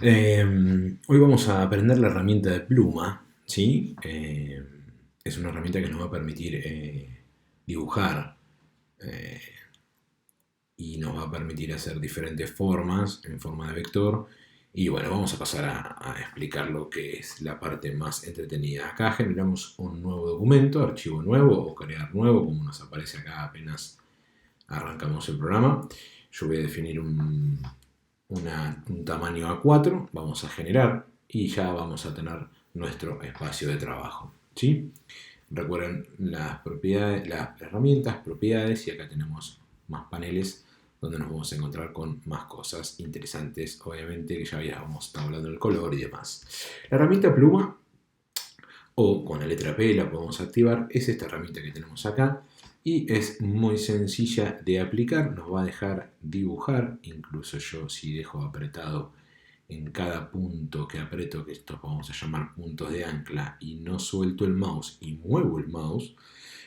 Hoy vamos a aprender la herramienta de pluma, ¿sí? Es una herramienta que nos va a permitir dibujar eh, y nos va a permitir hacer diferentes formas en forma de vector. Y bueno, vamos a pasar a explicar lo que es la parte más entretenida. Acá generamos un nuevo documento, archivo nuevo o crear nuevo, como nos aparece acá apenas arrancamos el programa. Yo voy a definir un tamaño A4, vamos a generar y ya vamos a tener nuestro espacio de trabajo. ¿Sí? Recuerden las propiedades, las herramientas, propiedades, y acá tenemos más paneles donde nos vamos a encontrar con más cosas interesantes, obviamente, que ya habíamos estado hablando del color y demás. La herramienta pluma, o con la letra P la podemos activar, es esta herramienta que tenemos acá, y es muy sencilla de aplicar, nos va a dejar dibujar, incluso yo si dejo apretado en cada punto que aprieto, que estos vamos a llamar puntos de ancla, y no suelto el mouse y muevo el mouse,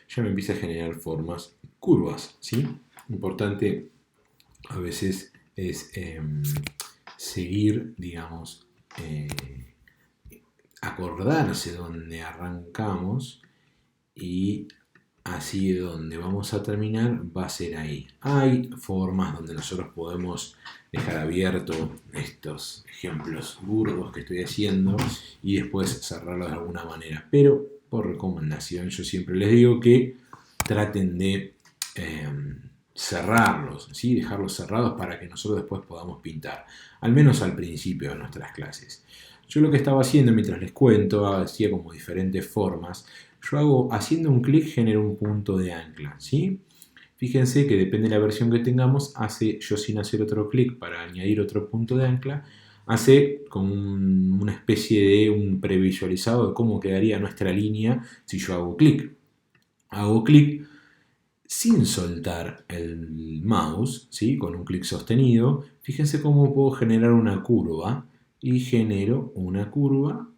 ya me empieza a generar formas curvas, ¿sí? Importante a veces es seguir, digamos, acordarse donde arrancamos y así donde vamos a terminar va a ser ahí. Hay formas donde nosotros podemos dejar abierto estos ejemplos burdos que estoy haciendo y después cerrarlos de alguna manera, pero por recomendación yo siempre les digo que traten de cerrarlos, ¿sí? Dejarlos cerrados para que nosotros después podamos pintar, al menos al principio de nuestras clases. Yo lo que estaba haciendo mientras les cuento, hacía como diferentes formas. Yo hago, haciendo un clic, genero un punto de ancla, ¿sí? Fíjense que depende de la versión que tengamos, hace yo sin hacer otro clic para añadir otro punto de ancla, hace como una especie de un previsualizado de cómo quedaría nuestra línea si yo hago clic. Hago clic sin soltar el mouse, ¿sí? Con un clic sostenido. Fíjense cómo puedo generar una curva y genero una curva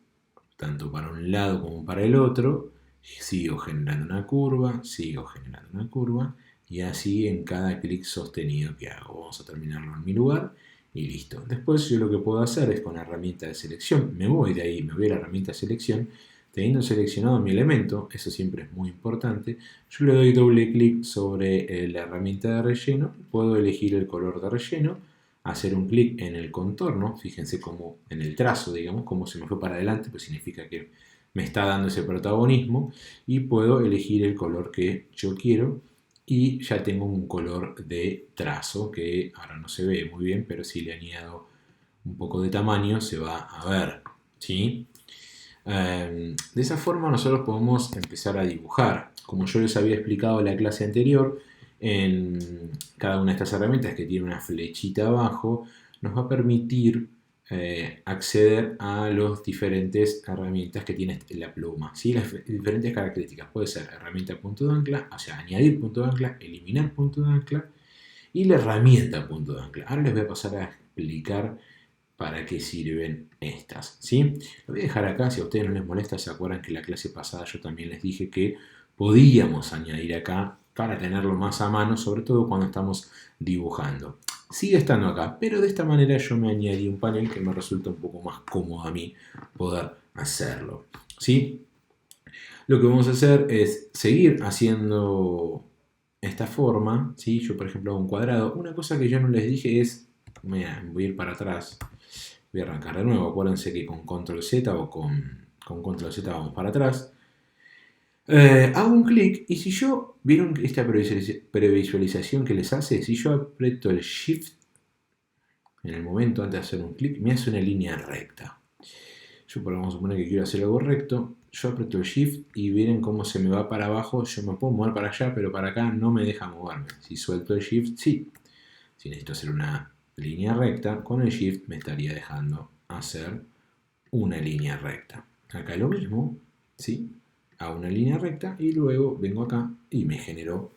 tanto para un lado como para el otro. Sigo generando una curva, sigo generando una curva y así en cada clic sostenido que hago. Vamos a terminarlo en mi lugar y listo. Después yo lo que puedo hacer es con la herramienta de selección, me voy de ahí, me voy a la herramienta de selección, teniendo seleccionado mi elemento, eso siempre es muy importante, yo le doy doble clic sobre la herramienta de relleno, puedo elegir el color de relleno, hacer un clic en el contorno, fíjense como en el trazo, digamos, como se me fue para adelante, pues significa que me está dando ese protagonismo, y puedo elegir el color que yo quiero y ya tengo un color de trazo que ahora no se ve muy bien, pero si le añado un poco de tamaño se va a ver, ¿sí? De esa forma nosotros podemos empezar a dibujar. Como yo les había explicado en la clase anterior, en cada una de estas herramientas que tiene una flechita abajo, nos va a permitir acceder a las diferentes herramientas que tiene la pluma, ¿sí? Las diferentes características. Puede ser herramienta punto de ancla, o sea, añadir punto de ancla, eliminar punto de ancla y la herramienta punto de ancla. Ahora les voy a pasar a explicar para qué sirven estas, ¿sí? Lo voy a dejar acá, si a ustedes no les molesta, se acuerdan que la clase pasada yo también les dije que podíamos añadir acá para tenerlo más a mano, sobre todo cuando estamos dibujando. Sigue estando acá, pero de esta manera yo me añadí un panel que me resulta un poco más cómodo a mí poder hacerlo, ¿sí? Lo que vamos a hacer es seguir haciendo esta forma, ¿sí? Yo por ejemplo hago un cuadrado. Una cosa que yo no les dije es, mira, voy a ir para atrás, voy a arrancar de nuevo. Acuérdense que con control Z o con control Z vamos para atrás. Hago un clic y si yo, ¿vieron esta previsualización que les hace? Si yo aprieto el Shift en el momento antes de hacer un clic, me hace una línea recta. Yo vamos a suponer que quiero hacer algo recto, yo aprieto el Shift y miren cómo se me va para abajo. Yo me puedo mover para allá, pero para acá no me deja moverme. Si suelto el Shift, sí. Si necesito hacer una línea recta, con el Shift me estaría dejando hacer una línea recta. Acá lo mismo, ¿sí? Hago una línea recta y luego vengo acá y me generó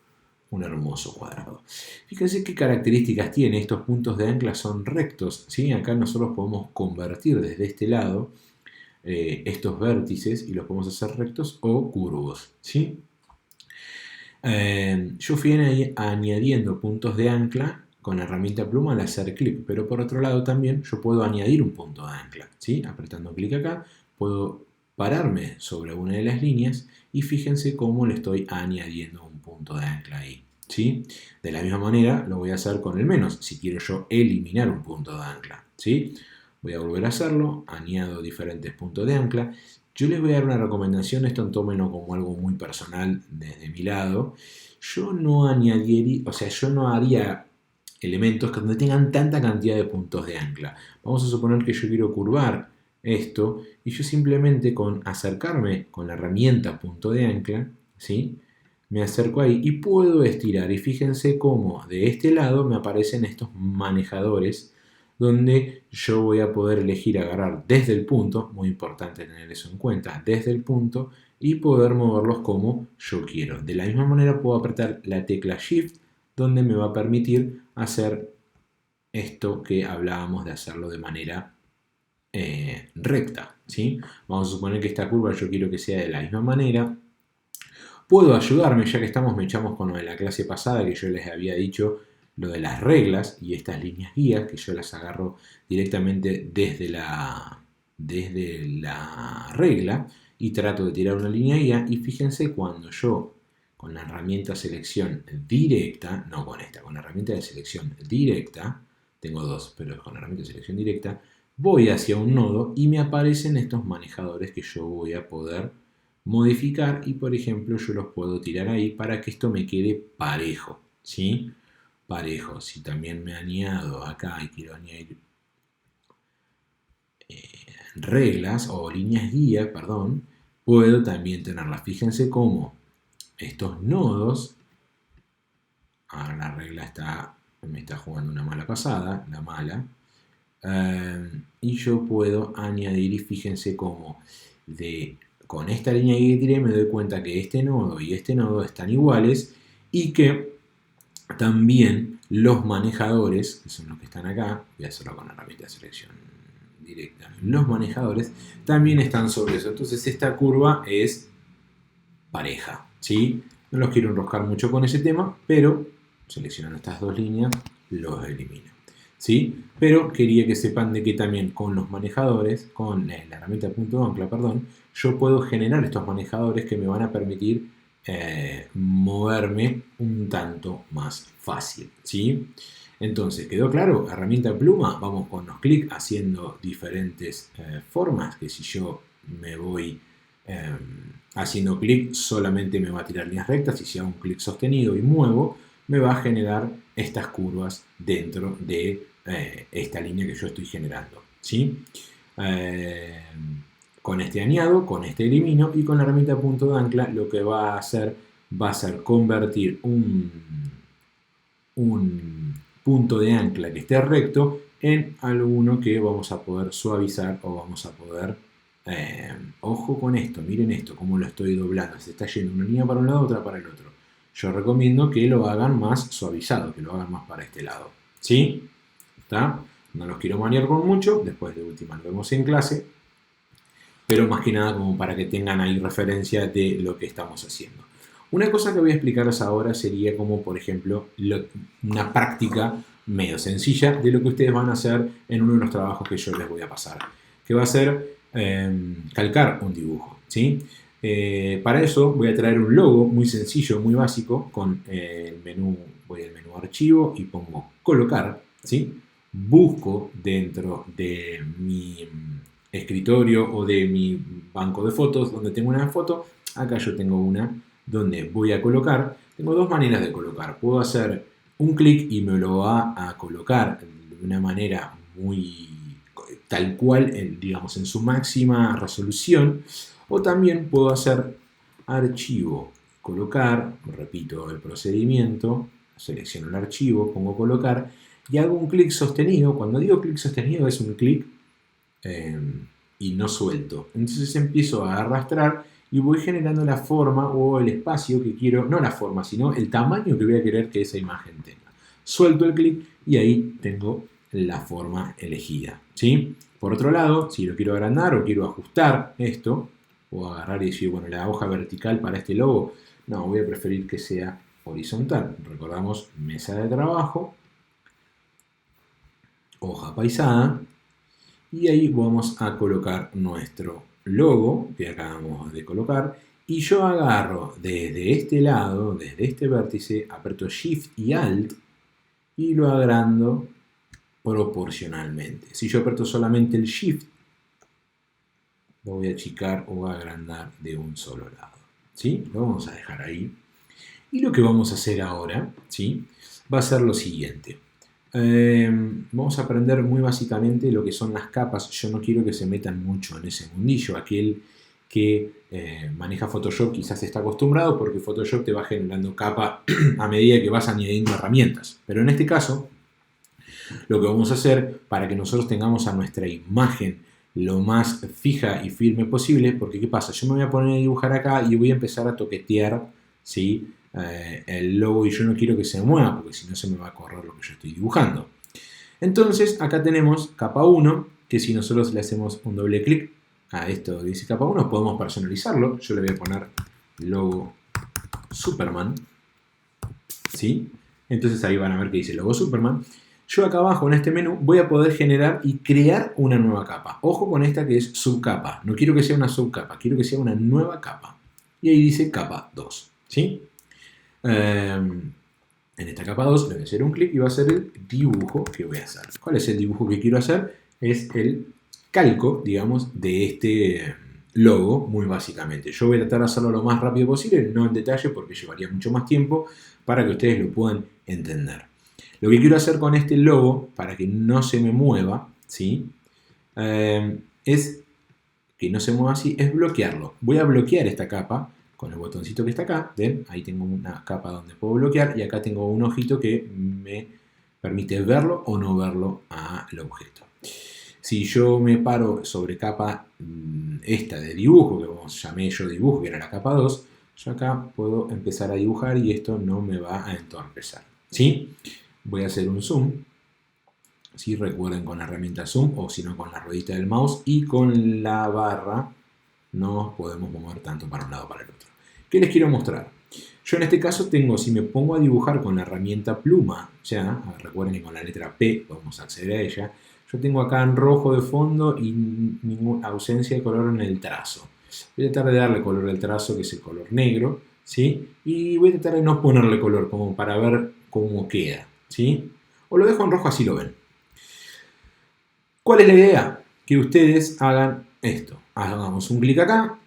un hermoso cuadrado. Fíjense qué características tiene. Estos puntos de ancla son rectos, ¿sí? Acá nosotros podemos convertir desde este lado estos vértices y los podemos hacer rectos o curvos, ¿sí? Yo fui añadiendo puntos de ancla con la herramienta pluma al hacer clic, pero por otro lado también yo puedo añadir un punto de ancla, ¿sí? Apretando clic acá, puedo pararme sobre una de las líneas y fíjense cómo le estoy añadiendo un punto de ancla ahí, ¿sí? De la misma manera lo voy a hacer con el menos, si quiero yo eliminar un punto de ancla, ¿sí? Voy a volver a hacerlo, añado diferentes puntos de ancla. Yo les voy a dar una recomendación, esto tómenlo como algo muy personal desde mi lado. Yo no añadiría, o sea, yo no haría elementos que donde tengan tanta cantidad de puntos de ancla. Vamos a suponer que yo quiero curvar esto y yo simplemente con acercarme con la herramienta punto de ancla, ¿sí? Me acerco ahí y puedo estirar. Y fíjense cómo de este lado me aparecen estos manejadores donde yo voy a poder elegir agarrar desde el punto, muy importante tener eso en cuenta, desde el punto y poder moverlos como yo quiero. De la misma manera puedo apretar la tecla Shift donde me va a permitir hacer esto que hablábamos de hacerlo de manera recta, ¿sí? Vamos a suponer que esta curva yo quiero que sea de la misma manera. Puedo ayudarme, ya que estamos, me echamos con lo de la clase pasada que yo les había dicho lo de las reglas y estas líneas guías que yo las agarro directamente desde la regla y trato de tirar una línea guía y fíjense cuando yo con la herramienta selección directa, no con esta, con la herramienta de selección directa, tengo dos, pero con la herramienta de selección directa, voy hacia un nodo y me aparecen estos manejadores que yo voy a poder modificar y por ejemplo yo los puedo tirar ahí para que esto me quede parejo, ¿sí? Parejo. Si también me añado acá y quiero añadir reglas o líneas guía, perdón, puedo también tenerlas. Fíjense cómo estos nodos, ahora la regla me está jugando una mala pasada, la mala, y yo puedo añadir y fíjense cómo con esta línea que tiré me doy cuenta que este nodo y este nodo están iguales y que también los manejadores, que son los que están acá, voy a hacerlo con la herramienta de selección directa, los manejadores también están sobre eso. Entonces esta curva es pareja, ¿sí? No los quiero enroscar mucho con ese tema, pero seleccionando estas dos líneas los elimino, ¿sí? Pero quería que sepan de que también con los manejadores, con la herramienta punto ancla, perdón, yo puedo generar estos manejadores que me van a permitir moverme un tanto más fácil, ¿sí? Entonces, ¿quedó claro? Herramienta pluma, vamos con los clics haciendo diferentes formas, que si yo me voy haciendo clic solamente me va a tirar líneas rectas y si hago un clic sostenido y muevo, me va a generar estas curvas dentro de esta línea que yo estoy generando, ¿sí? Con este añado, con este elimino y con la herramienta punto de ancla lo que va a ser convertir un punto de ancla que esté recto en alguno que vamos a poder suavizar o vamos a poder ojo con esto, miren esto, cómo lo estoy doblando, se está yendo una línea para un lado, otra para el otro. Yo recomiendo que lo hagan más suavizado, que lo hagan más para este lado, ¿sí? ¿Está? No los quiero marear con mucho, después de última lo vemos en clase, pero más que nada como para que tengan ahí referencia de lo que estamos haciendo. Una cosa que voy a explicarles ahora sería como, por ejemplo, una práctica medio sencilla de lo que ustedes van a hacer en uno de los trabajos que yo les voy a pasar, que va a ser calcar un dibujo, ¿sí? Para eso voy a traer un logo muy sencillo, muy básico, con el menú, voy al menú archivo y pongo colocar, ¿sí? Busco dentro de mi escritorio o de mi banco de fotos donde tengo una foto, acá yo tengo una donde voy a colocar, tengo dos maneras de colocar, puedo hacer un clic y me lo va a colocar de una manera muy tal cual, digamos, en su máxima resolución, o también puedo hacer archivo, colocar, repito el procedimiento, selecciono el archivo, pongo colocar y hago un clic sostenido. Cuando digo clic sostenido es un clic y no suelto. Entonces empiezo a arrastrar y voy generando la forma o el espacio que quiero, no la forma, sino el tamaño que voy a querer que esa imagen tenga. Suelto el clic y ahí tengo la forma elegida, ¿sí? Por otro lado, si lo quiero agrandar o quiero ajustar esto, o agarrar y decir, bueno, la hoja vertical para este logo, no, voy a preferir que sea horizontal. Recordamos, mesa de trabajo, hoja paisada. Y ahí vamos a colocar nuestro logo que acabamos de colocar. Y yo agarro desde este lado, desde este vértice, aprieto Shift y Alt y lo agrando proporcionalmente. Si yo aprieto solamente el Shift, lo voy a achicar o agrandar de un solo lado. ¿Sí? Lo vamos a dejar ahí. Y lo que vamos a hacer ahora, ¿sí? Va a ser lo siguiente. Vamos a aprender muy básicamente lo que son las capas. Yo no quiero que se metan mucho en ese mundillo. Aquel que maneja Photoshop quizás está acostumbrado porque Photoshop te va generando capa a medida que vas añadiendo herramientas. Pero en este caso, lo que vamos a hacer para que nosotros tengamos a nuestra imagen lo más fija y firme posible, porque ¿qué pasa? Yo me voy a poner a dibujar acá y voy a empezar a toquetear, ¿sí? El logo y yo no quiero que se mueva porque si no se me va a correr lo que yo estoy dibujando. Entonces acá tenemos capa 1, que si nosotros le hacemos un doble clic a esto que dice capa 1 podemos personalizarlo. Yo le voy a poner logo Superman, ¿sí? Entonces ahí van a ver que dice logo Superman. Yo acá abajo en este menú voy a poder generar y crear una nueva capa. Ojo con esta que es subcapa. No quiero que sea una subcapa, quiero que sea una nueva capa. Y ahí dice capa 2, ¿sí? En esta capa 2 le voy a hacer un clic y va a ser el dibujo que voy a hacer. ¿Cuál es el dibujo que quiero hacer? Es el calco, digamos, de este logo, muy básicamente. Yo voy a tratar de hacerlo lo más rápido posible, no en detalle porque llevaría mucho más tiempo, para que ustedes lo puedan entender. Lo que quiero hacer con este logo, para que no se me mueva, ¿sí? Es que no se mueva así, es bloquearlo. Voy a bloquear esta capa con el botoncito que está acá. ¿Ven? Ahí tengo una capa donde puedo bloquear y acá tengo un ojito que me permite verlo o no verlo al objeto. Si yo me paro sobre capa esta de dibujo, que llamé yo dibujo, que era la capa 2, yo acá puedo empezar a dibujar y esto no me va a entorpecer. ¿Sí? Voy a hacer un zoom. ¿Sí? Recuerden con la herramienta zoom o si no con la ruedita del mouse y con la barra no podemos mover tanto para un lado o para el otro. ¿Qué les quiero mostrar? Yo en este caso tengo, si me pongo a dibujar con la herramienta pluma, ya, recuerden que con la letra P podemos acceder a ella, yo tengo acá en rojo de fondo y ninguna ausencia de color en el trazo. Voy a tratar de darle color al trazo, que es el color negro, ¿sí? Y voy a tratar de no ponerle color, como para ver cómo queda, ¿sí? O lo dejo en rojo, así lo ven. ¿Cuál es la idea? Que ustedes hagan esto. Hagamos un clic acá.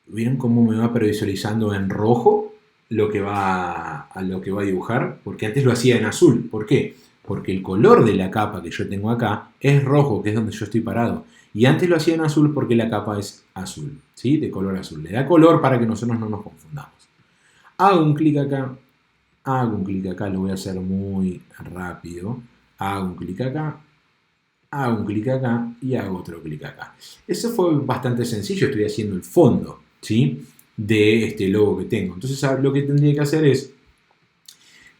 ¿Vieron cómo me va previsualizando en rojo lo que va a dibujar? Porque antes lo hacía en azul. ¿Por qué? Porque el color de la capa que yo tengo acá es rojo, que es donde yo estoy parado. Y antes lo hacía en azul porque la capa es azul, ¿sí? De color azul. Le da color para que nosotros no nos confundamos. Hago un clic acá. Hago un clic acá. Lo voy a hacer muy rápido. Hago un clic acá. Hago un clic acá y hago otro clic acá. Eso fue bastante sencillo, estoy haciendo el fondo, ¿sí? De este logo que tengo. Entonces lo que tendría que hacer es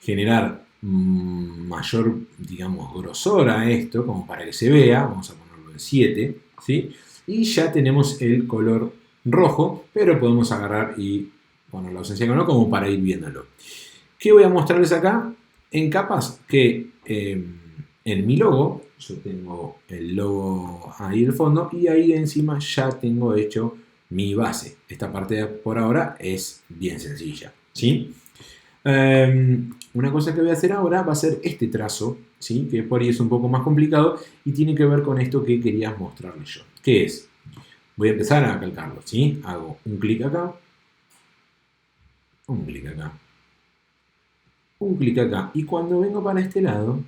generar mayor, digamos, grosor a esto, como para que se vea. Vamos a ponerlo en 7, ¿sí? Y ya tenemos el color rojo, pero podemos agarrar y poner la ausencia que no, como para ir viéndolo. ¿Qué voy a mostrarles acá? En capas que en mi logo, yo tengo el logo ahí al fondo y ahí encima ya tengo hecho mi base. Esta parte por ahora es bien sencilla, ¿sí? Una cosa que voy a hacer ahora va a ser este trazo, ¿sí? Que por ahí es un poco más complicado y tiene que ver con esto que quería mostrarles yo. ¿Qué es? Voy a empezar a calcarlo, ¿sí? Hago un clic acá, un clic acá, un clic acá. Y cuando vengo para este lado,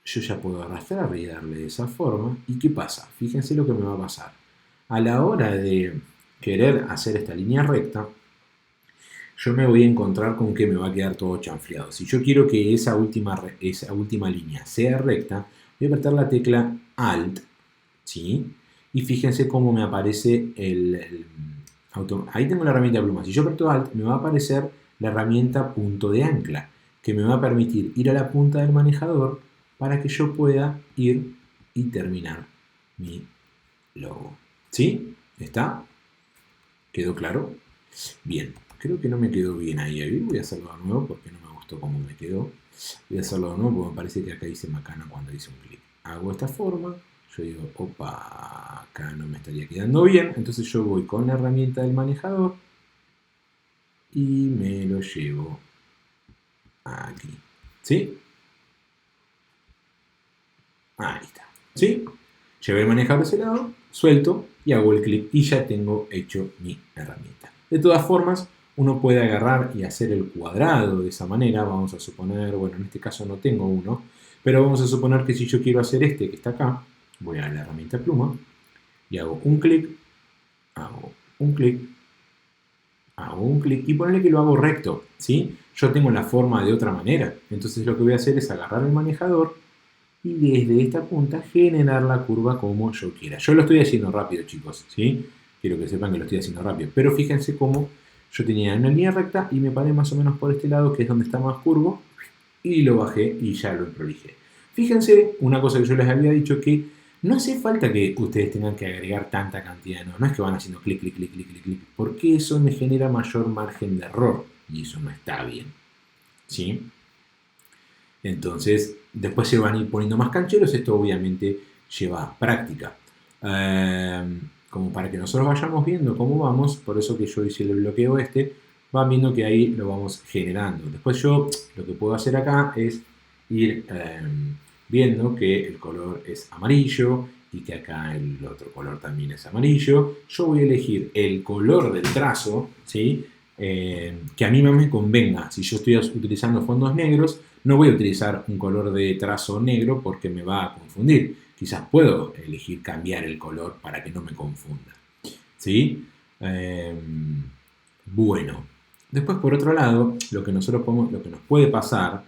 yo ya puedo arrastrar y darle de esa forma. ¿Y qué pasa? Fíjense lo que me va a pasar. A la hora de querer hacer esta línea recta, yo me voy a encontrar con que me va a quedar todo chanfleado. Si yo quiero que esa última línea sea recta, voy a apretar la tecla Alt, ¿sí? Y fíjense cómo me aparece ahí tengo la herramienta pluma. Si yo aprieto Alt, me va a aparecer la herramienta punto de ancla, que me va a permitir ir a la punta del manejador para que yo pueda ir y terminar mi logo. ¿Sí? ¿Está? ¿Quedó claro? Bien. Creo que no me quedó bien ahí. Voy a hacerlo de nuevo porque no me gustó. gustó cómo me quedó. Voy a hacerlo de nuevo porque me parece que acá hice macana cuando hice un clic. Hago esta forma, yo digo, opa, acá no me estaría quedando bien, entonces yo voy con la herramienta del manejador y me lo llevo aquí, ¿sí? Ahí está, ¿sí? Llevé el manejador de ese lado, suelto y hago el clic y ya tengo hecho mi herramienta. De todas formas, uno puede agarrar y hacer el cuadrado de esa manera. Vamos a suponer, bueno, en este caso no tengo uno, pero vamos a suponer que si yo quiero hacer este que está acá, voy a la herramienta pluma y hago un clic, hago un clic, hago un clic y ponerle que lo hago recto, ¿sí? Yo tengo la forma de otra manera, entonces lo que voy a hacer es agarrar el manejador y desde esta punta generar la curva como yo quiera. Yo lo estoy haciendo rápido, chicos, ¿sí? Quiero que sepan que lo estoy haciendo rápido, pero fíjense cómo yo tenía una línea recta y me paré más o menos por este lado, que es donde está más curvo, y lo bajé y ya lo prolijé. Fíjense, una cosa que yo les había dicho, que no hace falta que ustedes tengan que agregar tanta cantidad, no es que van haciendo clic, clic, clic, clic, clic, clic, porque eso me genera mayor margen de error y eso no está bien, ¿sí? Entonces, después se van a ir poniendo más cancheros, esto obviamente lleva práctica. Como para que nosotros vayamos viendo cómo vamos, por eso que yo hice el bloqueo este, van viendo que ahí lo vamos generando. Después yo lo que puedo hacer acá es ir viendo que el color es amarillo y que acá el otro color también es amarillo. Yo voy a elegir el color del trazo, ¿sí? Que a mí no me convenga. Si yo estoy utilizando fondos negros, no voy a utilizar un color de trazo negro porque me va a confundir. Quizás puedo elegir cambiar el color para que no me confunda, ¿sí? Bueno, después por otro lado, lo que nos puede pasar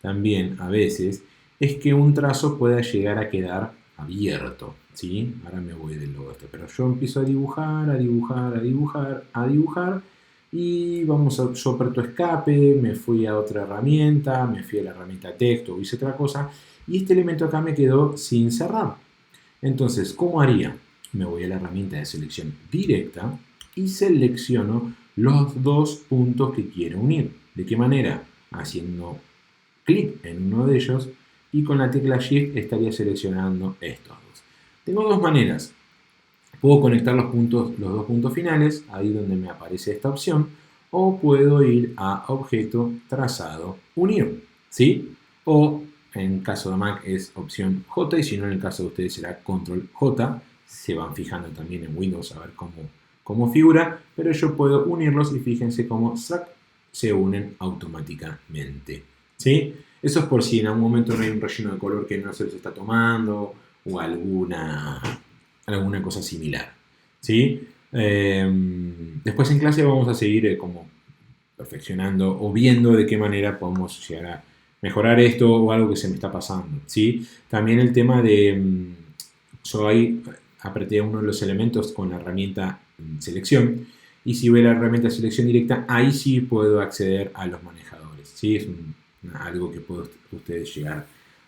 también a veces es que un trazo pueda llegar a quedar abierto, ¿sí? Ahora me voy del logo este, pero yo empiezo a dibujar, a dibujar, a dibujar, a dibujar y yo aperto escape, me fui a otra herramienta, me fui a la herramienta texto, hice otra cosa y este elemento acá me quedó sin cerrar. Entonces, ¿cómo haría? Me voy a la herramienta de selección directa y selecciono los dos puntos que quiero unir. ¿De qué manera? Haciendo clic en uno de ellos y con la tecla Shift estaría seleccionando estos dos. Tengo dos maneras. Puedo conectar los dos puntos finales, ahí donde me aparece esta opción, o puedo ir a Objeto, Trazado, Unir, ¿sí? O en caso de Mac es opción J y si no en el caso de ustedes será Control J. Se van fijando también en Windows a ver cómo figura, pero yo puedo unirlos y fíjense cómo se unen automáticamente, ¿sí? Eso es por si en algún momento no hay un relleno de color que no se los está tomando o alguna cosa similar, ¿sí? Después en clase vamos a seguir como perfeccionando o viendo de qué manera podemos llegar a mejorar esto o algo que se me está pasando, ¿sí? También el tema de, yo ahí apreté uno de los elementos con la herramienta selección y si voy a la herramienta selección directa, ahí sí puedo acceder a los manejadores, ¿sí? Es algo que pueden ustedes llegar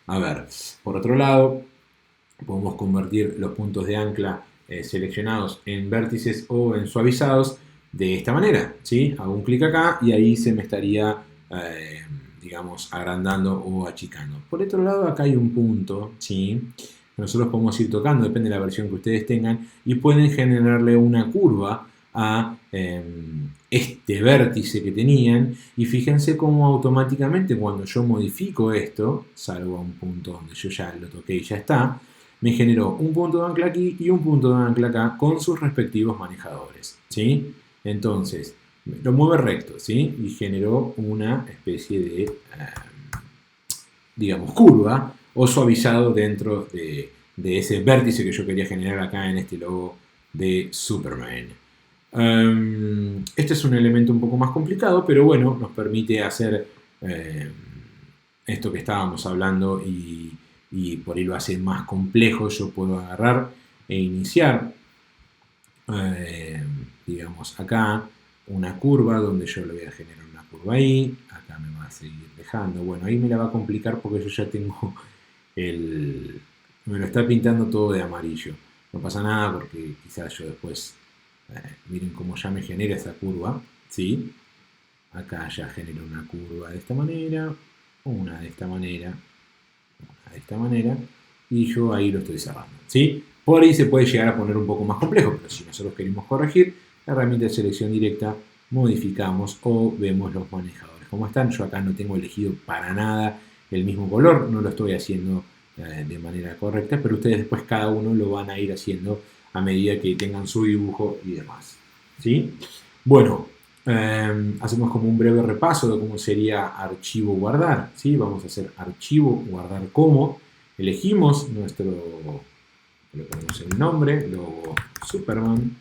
a ver. Por otro lado, podemos convertir los puntos de ancla seleccionados en vértices o en suavizados de esta manera, ¿sí? Hago un clic acá y ahí se me estaría, digamos, agrandando o achicando. Por otro lado, acá hay un punto, ¿sí? Nosotros podemos ir tocando, depende de la versión que ustedes tengan, y pueden generarle una curva a este vértice que tenían y fíjense cómo automáticamente cuando yo modifico esto, salvo a un punto donde yo ya lo toqué y ya está, me generó un punto de ancla aquí y un punto de ancla acá con sus respectivos manejadores, ¿sí? Entonces, lo mueve recto, ¿sí? Y generó una especie de, digamos, curva o suavizado dentro de ese vértice que yo quería generar acá en este logo de Superman. Este es un elemento un poco más complicado, pero bueno, nos permite hacer esto que estábamos hablando y por ahí lo hace más complejo. Yo puedo agarrar e iniciar, digamos, acá una curva donde yo le voy a generar una curva ahí, acá me va a seguir dejando. Bueno, ahí me la va a complicar porque yo ya tengo me lo está pintando todo de amarillo. No pasa nada porque quizás yo después miren cómo ya me genera esa curva, ¿sí? Acá ya genero una curva de esta manera, una de esta manera, una de esta manera, y yo ahí lo estoy cerrando, ¿sí? Por ahí se puede llegar a poner un poco más complejo, pero si nosotros queremos corregir, la herramienta de selección directa, modificamos o vemos los manejadores como están. Yo acá no tengo elegido para nada el mismo color, no lo estoy haciendo de manera correcta, pero ustedes después cada uno lo van a ir haciendo a medida que tengan su dibujo y demás, ¿sí? Bueno, hacemos como un breve repaso de cómo sería archivo guardar, ¿sí? Vamos a hacer archivo guardar como, elegimos nuestro, le ponemos el nombre, logo Superman,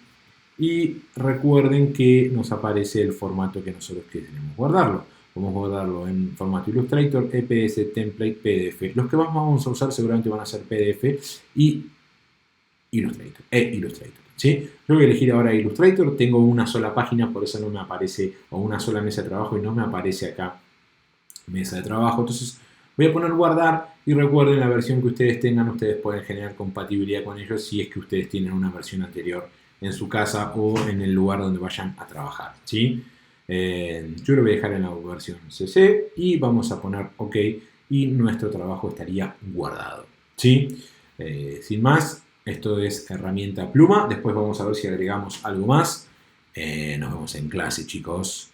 y recuerden que nos aparece el formato que nosotros queremos guardarlo. Podemos guardarlo en formato Illustrator, EPS, Template, PDF. Los que más vamos a usar seguramente van a ser PDF y Illustrator. ¿Sí? Yo voy a elegir ahora Illustrator. Tengo una sola página, por eso no me aparece, o una sola mesa de trabajo y no me aparece acá mesa de trabajo. Entonces voy a poner guardar y recuerden la versión que ustedes tengan, ustedes pueden generar compatibilidad con ellos si es que ustedes tienen una versión anterior en su casa o en el lugar donde vayan a trabajar, ¿sí? Yo lo voy a dejar en la versión CC y vamos a poner OK y nuestro trabajo estaría guardado, ¿sí? Sin más, esto es herramienta pluma. Después vamos a ver si agregamos algo más. Nos vemos en clase, chicos.